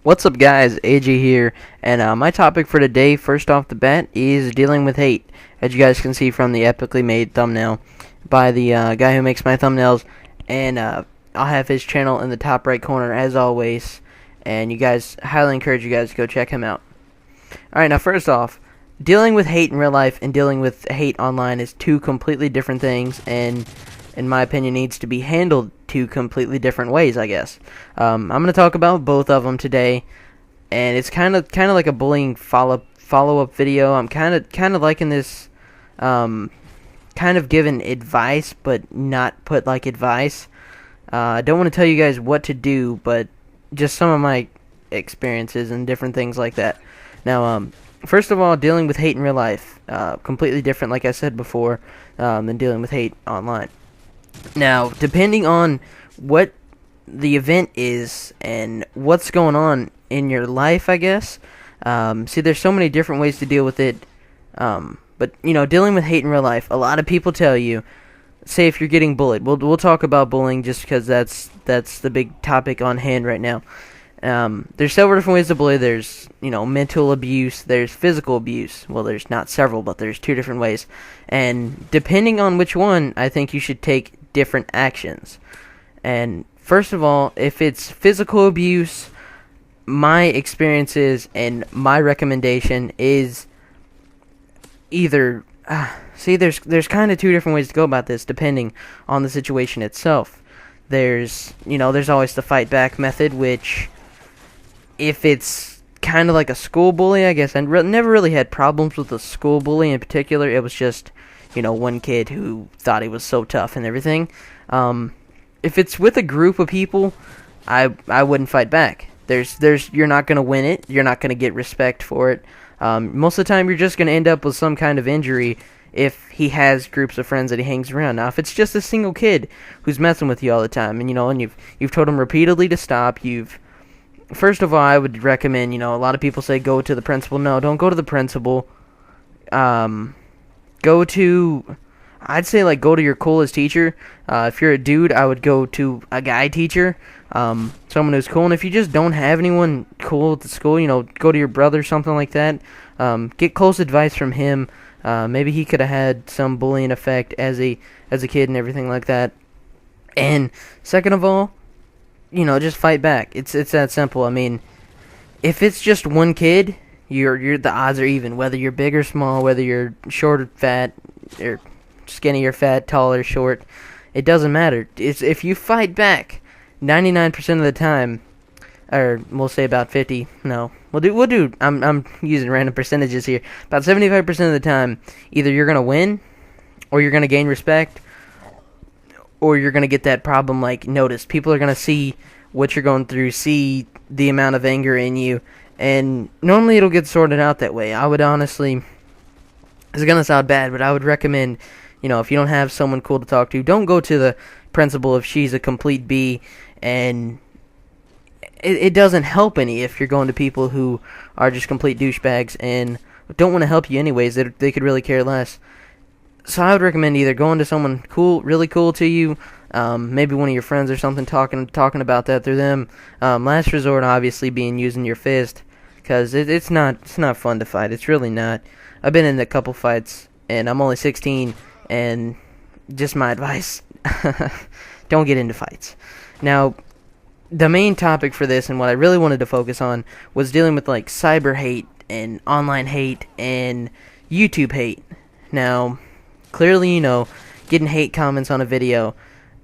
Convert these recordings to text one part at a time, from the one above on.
What's up, guys? AJ here, and my topic for today, first off the bat, is dealing with hate. As you guys can see from the epically made thumbnail by the guy who makes my thumbnails, and I'll have his channel in the top right corner as always, and you guys, highly encourage you guys to go check him out. Alright, now first off, dealing with hate in real life and dealing with hate online is two completely different things, and in my opinion, needs to be handled two completely different ways, I guess. I'm going to talk about both of them today, and it's kind of like a bullying follow-up video. I'm kind of liking this, kind of giving advice, but not put like advice. I don't want to tell you guys what to do, but just some of my experiences and different things like that. Now, first of all, dealing with hate in real life, completely different, like I said before, than dealing with hate online. Now, depending on what the event is and what's going on in your life, I guess, see, there's so many different ways to deal with it, but, you know, dealing with hate in real life, a lot of people tell you, say if you're getting bullied, we'll talk about bullying just because that's the big topic on hand right now. There's several different ways to bully. There's, you know, mental abuse, there's physical abuse. Well, there's not several, but there's two different ways, and depending on which one, I think you should take different actions. And first of all, if it's physical abuse, my experiences and my recommendation is either see, there's kind of two different ways to go about this depending on the situation itself. There's always the fight back method, which if it's kind of like a school bully, I guess I never really had problems with a school bully in particular. It was just, you know, one kid who thought he was so tough and everything. If it's with a group of people, I wouldn't fight back. You're not gonna win it. You're not gonna get respect for it. Most of the time, you're just gonna end up with some kind of injury if he has groups of friends that he hangs around. Now, if it's just a single kid who's messing with you all the time, and you've told him repeatedly to stop, first of all, I would recommend, a lot of people say go to the principal. No, don't go to the principal. I'd say, like, go to your coolest teacher. If you're a dude, I would go to a guy teacher, someone who's cool. And if you just don't have anyone cool at the school, go to your brother, something like that. Get close advice from him. Maybe he could have had some bullying effect as a kid and everything like that. And second of all, just fight back. It's that simple. I mean, if it's just one kid, the odds are even. Whether you're big or small, whether you're short or fat, or skinny or fat, tall or short, it doesn't matter. If you fight back 99% of the time, or we'll say about 50, no, we'll do, I'm using random percentages here, about 75% of the time, either you're going to win, or you're going to gain respect, or you're going to get that problem, like, noticed. People are going to see what you're going through, see the amount of anger in you, and normally it'll get sorted out that way. I would honestly, it's going to sound bad, but I would recommend, if you don't have someone cool to talk to, don't go to the principal if she's a complete B, and it doesn't help any if you're going to people who are just complete douchebags and don't want to help you anyways. They could really care less. So I would recommend either going to someone cool, really cool to you, maybe one of your friends or something, talking about that through them. Last resort, obviously, being using your fist, because it's not fun to fight. It's really not. I've been in a couple fights, and I'm only 16, and just my advice, don't get into fights. Now, the main topic for this, and what I really wanted to focus on, was dealing with, like, cyber hate and online hate and YouTube hate. Now, clearly, getting hate comments on a video,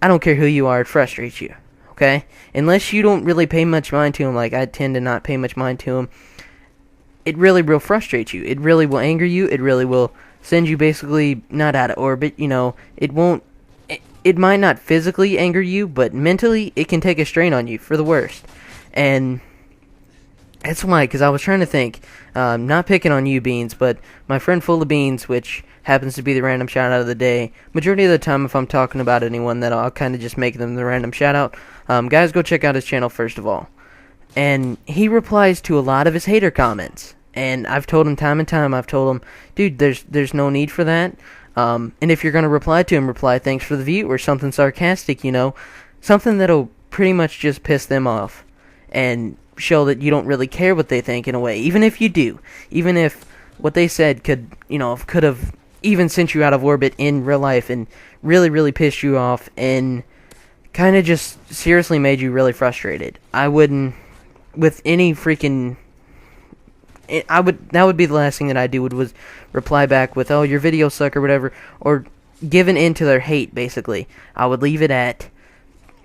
I don't care who you are, it frustrates you, okay? Unless you don't really pay much mind to them, like I tend to not pay much mind to them, it really will frustrate you. It really will anger you. It really will send you basically not out of orbit. It might not physically anger you, but mentally it can take a strain on you for the worst. And that's why, because I was trying to think, not picking on you, Beans, but my friend Full of Beans, which happens to be the random shout out of the day. Majority of the time, if I'm talking about anyone, that I'll kind of just make them the random shout out. Guys, go check out his channel first of all. And he replies to a lot of his hater comments. And I've told him time and time, dude, there's no need for that. And if you're going to reply to him, reply thanks for the view, or something sarcastic, something that'll pretty much just piss them off. And show that you don't really care what they think in a way. Even if you do, even if what they said could have even sent you out of orbit in real life and really pissed you off and kind of just seriously made you really frustrated. I wouldn't, with any freaking, that would be the last thing that I do was reply back with, oh, your videos suck or whatever, or giving in to their hate, basically. I would leave it at,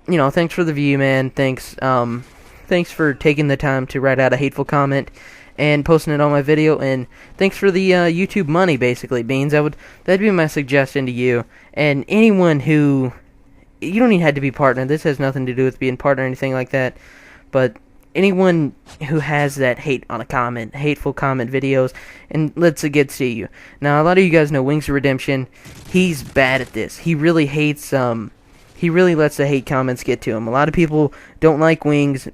thanks for the view, man, thanks for taking the time to write out a hateful comment and posting it on my video, and thanks for the YouTube money, basically, Beans. That'd be my suggestion to you, and anyone who, you don't even have to be partner, this has nothing to do with being partner or anything like that, but anyone who has that hate on a comment, hateful comment videos, and lets it get to you. Now, a lot of you guys know Wings of Redemption. He's bad at this. He really hates, he really lets the hate comments get to him. A lot of people don't like Wings,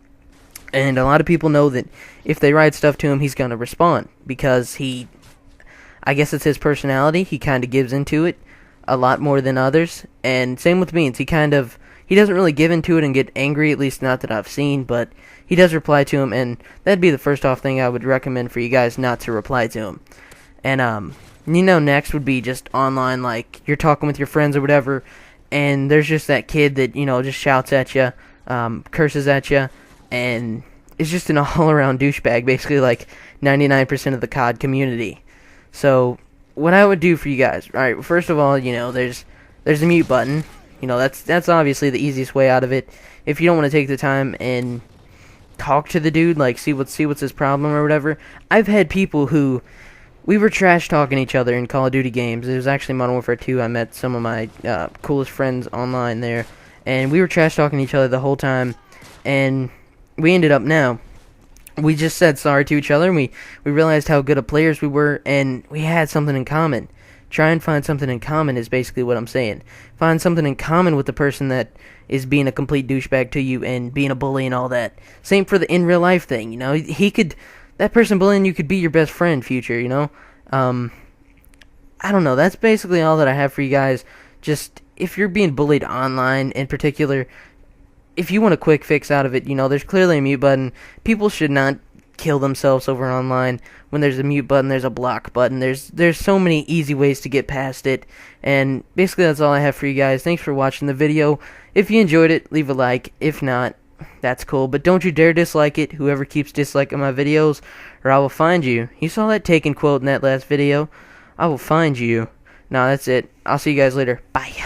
and a lot of people know that if they write stuff to him, he's going to respond, because I guess it's his personality. He kind of gives into it a lot more than others, and same with Beans. He doesn't really give into it and get angry, at least not that I've seen, but he does reply to him, and that'd be the first off thing I would recommend for you guys, not to reply to him. And, next would be just online, like, you're talking with your friends or whatever, and there's just that kid that, just shouts at you, curses at you, and is just an all-around douchebag, basically like 99% of the COD community. So, what I would do for you guys, alright, first of all, there's a mute button. That's obviously the easiest way out of it. If you don't want to take the time and talk to the dude, like see what's his problem or whatever. I've had people who, we were trash talking each other in Call of Duty games. It was actually Modern Warfare 2. I met some of my coolest friends online there, and we were trash talking each other the whole time, and we ended up now, we just said sorry to each other, and we realized how good of players we were, and we had something in common. Try and find something in common is basically what I'm saying. Find something in common with the person that is being a complete douchebag to you and being a bully and all that. Same for the in real life thing, that person bullying you could be your best friend future, I don't know, that's basically all that I have for you guys. Just, if you're being bullied online in particular, if you want a quick fix out of it, there's clearly a mute button. People should not kill themselves over online. When there's a mute button, there's a block button. There's so many easy ways to get past it. And basically that's all I have for you guys. Thanks for watching the video. If you enjoyed it, leave a like. If not, that's cool. But don't you dare dislike it, whoever keeps disliking my videos, or I will find you. You saw that taken quote in that last video? I will find you. Nah, that's it. I'll see you guys later. Bye.